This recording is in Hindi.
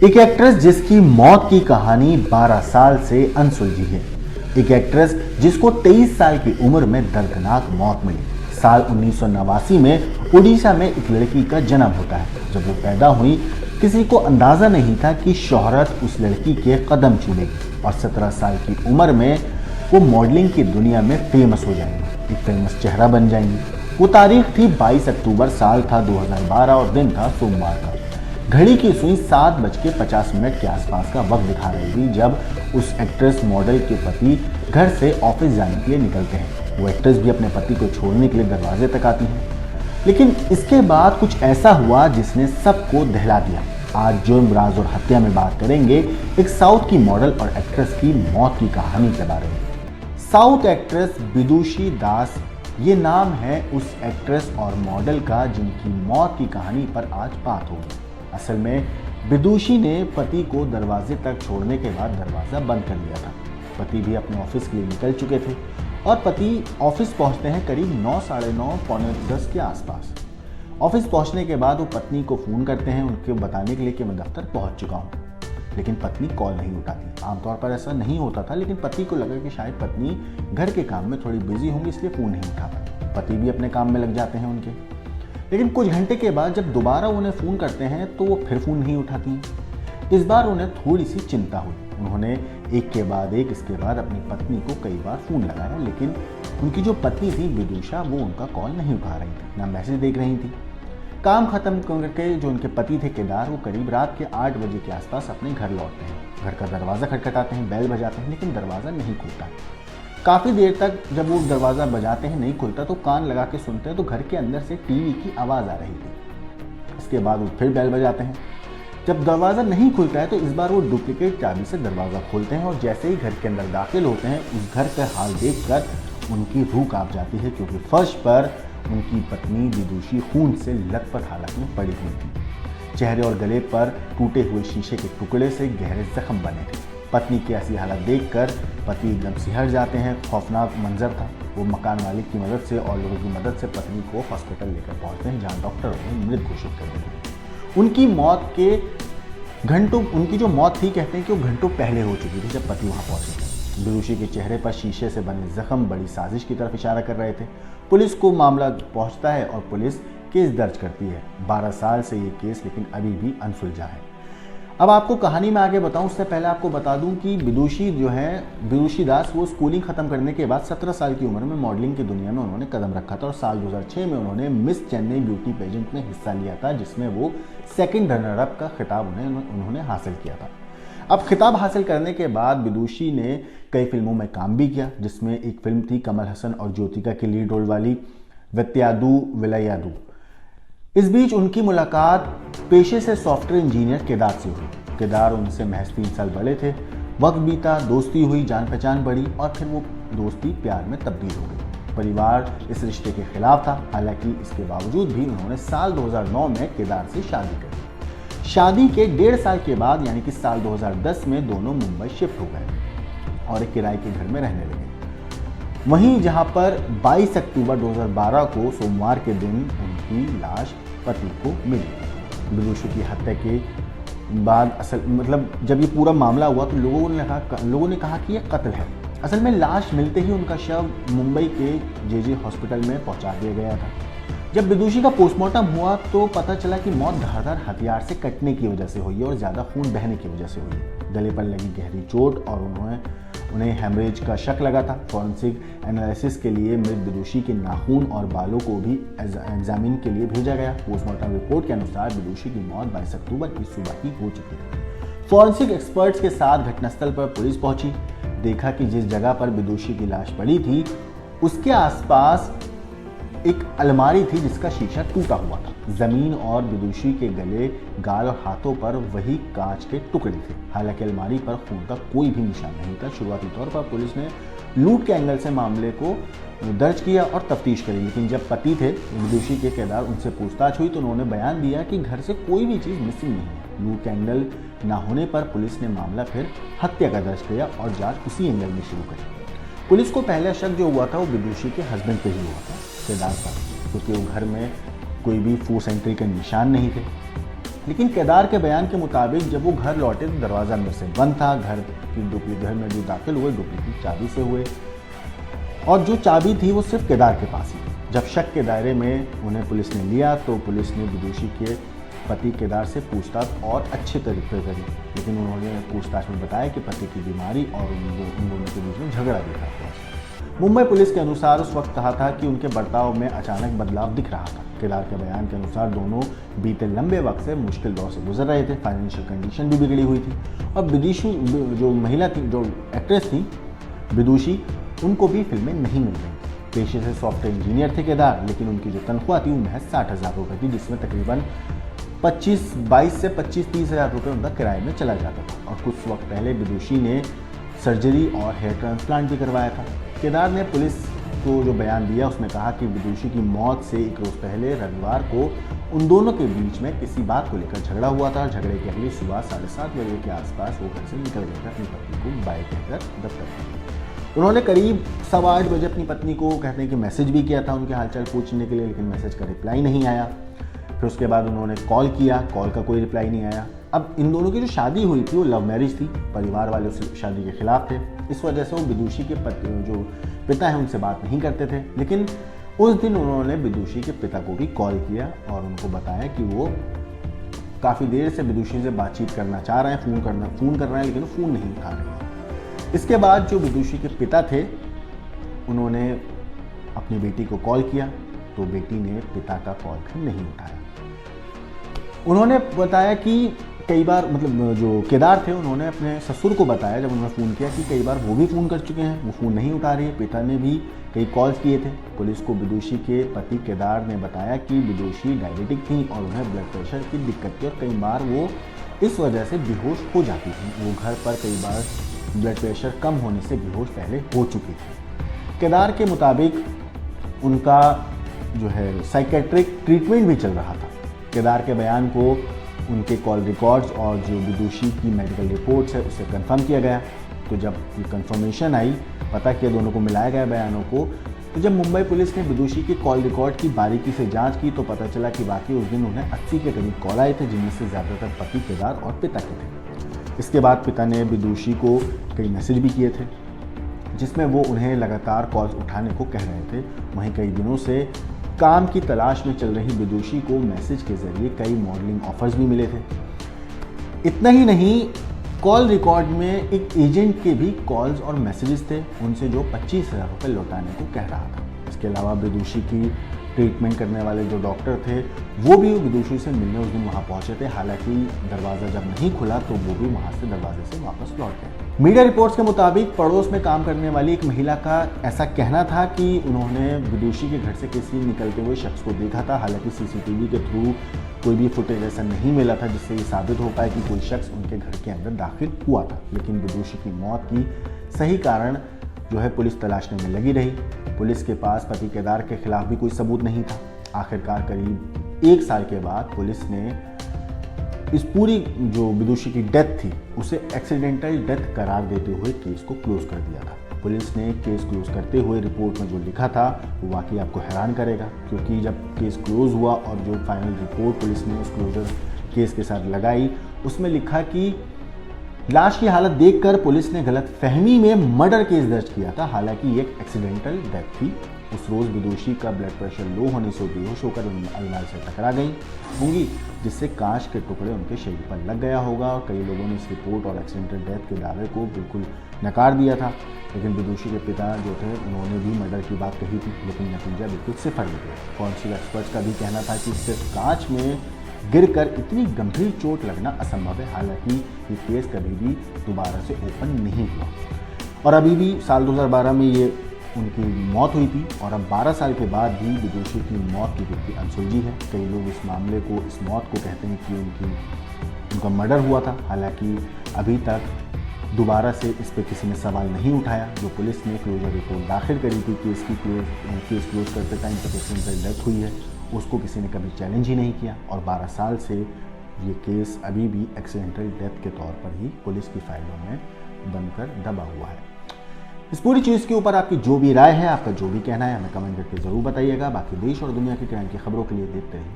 एक एक्ट्रेस जिसकी मौत की कहानी 12 साल से अनसुलझी है। एक एक्ट्रेस जिसको 23 साल की उम्र में दर्दनाक मौत मिली। साल 1989 में उड़ीसा में एक लड़की का जन्म होता है। जब वो पैदा हुई, किसी को अंदाजा नहीं था कि शोहरत उस लड़की के कदम चूमेगी और 17 साल की उम्र में वो मॉडलिंग की दुनिया में फेमस हो जाएंगी, एक फेमस चेहरा बन जाएंगी। वो तारीख थी 22 अक्टूबर, साल था 2012 और दिन था सोमवार का। घड़ी की सुई 7:50 के आसपास का वक्त दिखा रही थी जब उस एक्ट्रेस मॉडल के पति घर से ऑफिस जाने के लिए निकलते हैं। वो एक्ट्रेस भी अपने पति को छोड़ने के लिए दरवाजे तक आती है, लेकिन इसके बाद कुछ ऐसा हुआ जिसने सबको दहला दिया। आज जुर्म, राज और हत्या में बात करेंगे एक साउथ की मॉडल और एक्ट्रेस की मौत की कहानी के बारे में। साउथ एक्ट्रेस विदुषी दास, ये नाम है उस एक्ट्रेस और मॉडल का जिनकी मौत की कहानी पर आज बात होगी। असल में विदुषी ने पति को दरवाजे तक छोड़ने के बाद दरवाज़ा बंद कर लिया था। पति भी अपने ऑफिस के लिए निकल चुके थे और पति ऑफिस पहुंचते हैं करीब 9, साढ़े 9, पौने 10 के आसपास। ऑफिस पहुंचने के बाद वो पत्नी को फ़ोन करते हैं उनको बताने के लिए कि मैं दफ्तर पहुंच चुका हूं, लेकिन पत्नी कॉल नहीं उठाती। आमतौर पर ऐसा नहीं होता था, लेकिन पति को लगा कि शायद पत्नी घर के काम में थोड़ी बिजी होंगी, इसलिए फ़ोन नहीं उठा पाए। पति भी अपने काम में लग जाते हैं उनके। लेकिन कुछ घंटे के बाद जब दोबारा उन्हें फ़ोन करते हैं तो वो फिर फ़ोन नहीं उठाती हैं। इस बार उन्हें थोड़ी सी चिंता हुई। उन्होंने एक के बाद एक इसके बाद अपनी पत्नी को कई बार फ़ोन लगाया, लेकिन उनकी जो पत्नी थी विदुषा, वो उनका कॉल नहीं उठा रही थी, ना मैसेज देख रही थी। काम ख़त्म करके जो उनके पति थे केदार, वो करीब रात के 8 बजे के आसपास अपने घर लौटते हैं। घर का दरवाज़ा खटखटाते हैं, बेल बजाते हैं, लेकिन दरवाज़ा नहीं खुलता। काफ़ी देर तक जब वो दरवाज़ा बजाते हैं नहीं खुलता तो कान लगा के सुनते हैं तो घर के अंदर से टीवी की आवाज़ आ रही थी। इसके बाद वो फिर बेल बजाते हैं। जब दरवाज़ा नहीं खुलता है तो इस बार वो डुप्लीकेट चाबी से दरवाज़ा खोलते हैं और जैसे ही घर के अंदर दाखिल होते हैं उस घर का हाल देखकर उनकी रूह कांप जाती है, क्योंकि फर्श पर उनकी पत्नी विदुषी खून से लथपथ हालत में पड़ी हुई थी। चेहरे और गले पर टूटे हुए शीशे के टुकड़े से गहरे जख्म बने थे। पत्नी की ऐसी हालत देखकर पति एकदम सिहर जाते हैं। खौफनाक मंजर था। वो मकान मालिक की मदद से और लोगों की मदद से पत्नी को हॉस्पिटल लेकर पहुंचते हैं, जहां डॉक्टर उन्हें मृत घोषित कर देते हैं। उनकी मौत के घंटों, उनकी जो मौत थी, कहते हैं कि वो घंटों पहले हो चुकी थी जब पति वहां पहुंचे थे। विदुषी के चेहरे पर शीशे से बने जख्म बड़ी साजिश की तरफ इशारा कर रहे थे। पुलिस को मामला पहुंचता है और पुलिस केस दर्ज करती है। 12 साल से ये केस लेकिन अभी भी अनसुलझा है। अब आपको कहानी में आगे बताऊं उससे पहले आपको बता दूं कि विदुषी दास, वो स्कूलिंग खत्म करने के बाद 17 साल की उम्र में मॉडलिंग की दुनिया में उन्होंने कदम रखा था और साल 2006 में उन्होंने मिस चेन्नई ब्यूटी पेजेंट में हिस्सा लिया था, जिसमें वो सेकंड रनर अप का खिताब उन्होंने हासिल किया था। अब खिताब हासिल करने के बाद विदुषी ने कई फिल्मों में काम भी किया, जिसमें एक फिल्म थी कमल हसन और ज्योतिका की लीड रोल वाली वेत्यादु विलयादु। इस बीच उनकी मुलाकात पेशे से सॉफ्टवेयर इंजीनियर केदार से हुई। केदार उनसे महज 3 साल बड़े थे। वक्त बीता, दोस्ती हुई, जान पहचान बढ़ी और फिर वो दोस्ती प्यार में तब्दील हो गई। परिवार इस रिश्ते के खिलाफ था, हालांकि इसके बावजूद भी उन्होंने साल 2009 में केदार से शादी कर। शादी के 1.5 साल के बाद यानी कि साल 2010 में दोनों मुंबई शिफ्ट हो गए और एक किराए के घर में रहने लगे। वहीं जहां पर 22 अक्टूबर 2012 को सोमवार के दिन उनकी लाश पति को मिली। विदुषी की हत्या के बाद जब ये पूरा मामला हुआ तो लोगों ने कहा कि यह कत्ल है। असल में लाश मिलते ही उनका शव मुंबई के जे हॉस्पिटल में पहुंचा दिया गया था। जब विदुषी का पोस्टमार्टम हुआ तो पता चला कि मौत धारदार हथियार से कटने की वजह से हुई है और ज़्यादा खून बहने की वजह से हुई। गले पर लगी गहरी चोट और उन्हें हेमरेज का शक लगा था। फॉरेंसिक एनालिसिस के लिए मृत विदुषी के नाखून और बालों को भी एग्जामिन के लिए भेजा गया। पोस्टमार्टम रिपोर्ट के अनुसार विदुषी की मौत 22 अक्टूबर की सुबह की हो चुकी थी। फॉरेंसिक एक्सपर्ट्स के साथ घटनास्थल पर पुलिस पहुंची। देखा कि जिस जगह पर विदुषी की लाश पड़ी थी उसके आसपास एक अलमारी थी जिसका शीशा टूटा हुआ था। जमीन और विदुषी के गले, गाल और हाथों पर वही कांच के टुकड़े थे। हालांकि अलमारी पर खून का कोई भी निशान नहीं था। शुरुआती तौर पर पुलिस ने लूट के एंगल से मामले को दर्ज किया और तफ्तीश करी, लेकिन जब पति थे विदुषी के केदार, उनसे पूछताछ हुई तो उन्होंने बयान दिया कि घर से कोई भी चीज़ मिसिंग नहीं है। लूट के एंगल ना होने पर पुलिस ने मामला फिर हत्या का दर्ज किया और जाँच उसी एंगल में शुरू करी। पुलिस को पहला शक जो हुआ था वो विदुषी के हस्बैंड पे ही हुआ था, केदार पर, क्योंकि वो घर में कोई भी फोर्स एंट्री के निशान नहीं थे। लेकिन केदार के बयान के मुताबिक जब वो घर लौटे तो दरवाज़ा अंदर से बंद था। घर में जो दाखिल हुए डुप्लीकेट चाबी से हुए और जो चाबी थी वो सिर्फ केदार के पास ही थी। जब शक के दायरे में उन्हें पुलिस ने लिया तो पुलिस ने विदुषी के पति केदार से पूछताछ और अच्छे तरीके से करी, लेकिन उन्होंने पूछताछ में बताया कि पति की बीमारी और उन दोनों के बीच में झगड़ा भी था। मुंबई पुलिस के अनुसार उस वक्त कहा था कि उनके बर्ताव में अचानक बदलाव दिख रहा था। केदार के बयान के अनुसार दोनों बीते लंबे वक्त से मुश्किल दौर से गुजर रहे थे। फाइनेंशियल कंडीशन भी बिगड़ी हुई थी और विदुषी जो महिला थी, जो एक्ट्रेस थी विदुषी, उनको भी फिल्में नहीं मिल रही। पेशे से सॉफ्टवेयर इंजीनियर थे केदार, लेकिन उनकी जो तनख्वाह थी वो महज 60,000 रुपये थी, जिसमें तकरीबन 22 से 25-30 हज़ार रुपये उनका किराए में चला जाता था। और कुछ वक्त पहले विदुषी ने सर्जरी और हेयर ट्रांसप्लांट भी करवाया था। केदार ने पुलिस को जो बयान दिया उसमें कहा कि विदुषी की मौत से एक रोज़ पहले रविवार को उन दोनों के बीच में किसी बात को लेकर झगड़ा हुआ था। झगड़े की अगली सुबह 7:30 बजे के आसपास वो घर से निकल गए थे अपनी पत्नी को बाय कहकर दफ्तर। उन्होंने करीब 7:15 बजे अपनी पत्नी को कहते हैं कि मैसेज भी किया था उनके हालचाल पूछने के लिए, लेकिन मैसेज का रिप्लाई नहीं आया। फिर उसके बाद उन्होंने कॉल किया, कॉल का कोई रिप्लाई नहीं आया। अब इन दोनों की जो शादी हुई थी वो लव मैरिज थी, परिवार वाले उस शादी के खिलाफ थे। इस वजह से वो विदुषी के जो पिता हैं उनसे बात नहीं करते थे। लेकिन उस दिन उन्होंने विदुषी के पिता को भी कॉल किया और उनको बताया कि वो काफ़ी देर से विदुषी से बातचीत करना चाह रहे हैं, फ़ोन कर रहे हैं, लेकिन फ़ोन नहीं उठा रहे। इसके बाद जो विदुषी के पिता थे उन्होंने अपनी बेटी को कॉल किया तो बेटी ने पिता का कॉल भी नहीं उठाया। उन्होंने बताया कि कई बार जो केदार थे उन्होंने अपने ससुर को बताया जब उन्होंने फ़ोन किया कि कई बार वो भी फ़ोन कर चुके हैं, वो फ़ोन नहीं उठा रही है। पिता ने भी कई कॉल्स किए थे। पुलिस को विदुषी के पति केदार ने बताया कि विदुषी डायबिटिक थी और उन्हें ब्लड प्रेशर की दिक्कत थी और कई बार वो इस वजह से बेहोश हो जाती थी। वो घर पर कई बार ब्लड प्रेशर कम होने से बेहोश पहले हो चुकी थी। केदार के मुताबिक उनका जो है साइकेट्रिक ट्रीटमेंट भी चल रहा था। केदार के बयान को उनके कॉल रिकॉर्ड्स और जो विदुषी की मेडिकल रिपोर्ट्स है उससे कंफर्म किया गया। तो जब कंफर्मेशन आई, पता किया, दोनों को मिलाया गया बयानों को, तो जब मुंबई पुलिस ने विदुषी के कॉल रिकॉर्ड की बारीकी से जांच की तो पता चला कि वाकई उस दिन उन्हें 80 के करीब कॉल आए थे, जिनमें से ज़्यादातर पति केदार और पिता के थे। इसके बाद पिता ने विदुषी को कई मैसेज भी किए थे जिसमें वो उन्हें लगातार कॉल्स उठाने को कह रहे थे। वहीं कई दिनों से काम की तलाश में चल रही विदुषी को मैसेज के जरिए कई मॉडलिंग ऑफर्स भी मिले थे। इतना ही नहीं, कॉल रिकॉर्ड में एक एजेंट के भी कॉल्स और मैसेजेस थे उनसे जो 25,000 रुपये लौटाने को कह रहा था। इसके अलावा विदुषी की ट्रीटमेंट करने वाले जो डॉक्टर थे वो भी विदुषी से मिलने उस दिन वहाँ पहुँचे थे। हालांकि दरवाज़ा जब नहीं खुला तो वो भी वहाँ से दरवाजे से वापस लौट गए। मीडिया रिपोर्ट्स के मुताबिक पड़ोस में काम करने वाली एक महिला का ऐसा कहना था कि उन्होंने विदुषी के घर से किसी निकलते हुए शख्स को देखा था। हालांकि सीसीटीवी के थ्रू कोई भी फुटेज ऐसा नहीं मिला था जिससे ये साबित हो पाए कि कोई शख्स उनके घर के अंदर दाखिल हुआ था। लेकिन विदुषी की मौत की सही कारण जो है पुलिस तलाशने में लगी रही। पुलिस के पास पति केदार के खिलाफ भी कोई सबूत नहीं था। आखिरकार करीब 1 साल के बाद पुलिस ने इस पूरी जो विदुषी की डेथ थी उसे एक्सीडेंटल डेथ करार देते हुए केस को क्लोज कर दिया था। पुलिस ने केस क्लोज करते हुए रिपोर्ट में जो लिखा था वो वाकई आपको हैरान करेगा, क्योंकि जब केस क्लोज हुआ और जो फाइनल रिपोर्ट पुलिस ने उस क्लोजर केस के साथ लगाई उसमें लिखा कि लाश की हालत देखकर पुलिस ने गलत फहमी में मर्डर केस दर्ज किया था। हालांकि ये एक एक्सीडेंटल डेथ थी। उस रोज़ विदुषी का ब्लड प्रेशर लो होने से बेहोश होकर अलमारी से टकरा गई होंगी, जिससे कांच के टुकड़े उनके शरीर पर लग गया होगा। और कई लोगों ने इस रिपोर्ट और एक्सीडेंटल डेथ के दावे को बिल्कुल नकार दिया था। लेकिन विदुषी के पिता जो थे उन्होंने भी मर्डर की बात कही थी, लेकिन नतीजा बिल्कुल सिफर निकला। फॉरेंसिक एक्सपर्ट्स का भी कहना था कि सिर्फ कांच में गिरकर इतनी गंभीर चोट लगना असंभव है। हालांकि ये केस कभी भी दोबारा से ओपन नहीं हुआ और अभी भी साल 2012 में ये उनकी मौत हुई थी और अब 12 साल के बाद भी विदुषी की मौत की गुत्थी अनसुलझी है। कई लोग इस मामले को, इस मौत को कहते हैं कि उनका मर्डर हुआ था। हालांकि अभी तक दोबारा से इस पर किसी ने सवाल नहीं उठाया। जो पुलिस ने क्लोजर रिपोर्ट दाखिल करी थी केस क्लोज करते टाइम तक एक्सीडेंटल डेथ हुई है, उसको किसी ने कभी चैलेंज ही नहीं किया और 12 साल से ये केस अभी भी एक्सीडेंटल डेथ के तौर पर ही पुलिस की फाइलों में बनकर दबा हुआ है। इस पूरी चीज़ के ऊपर आपकी जो भी राय है, आपका जो भी कहना है, हमें कमेंट करके ज़रूर बताइएगा। बाकी देश और दुनिया की क्राइम की खबरों के लिए देखते रहिए।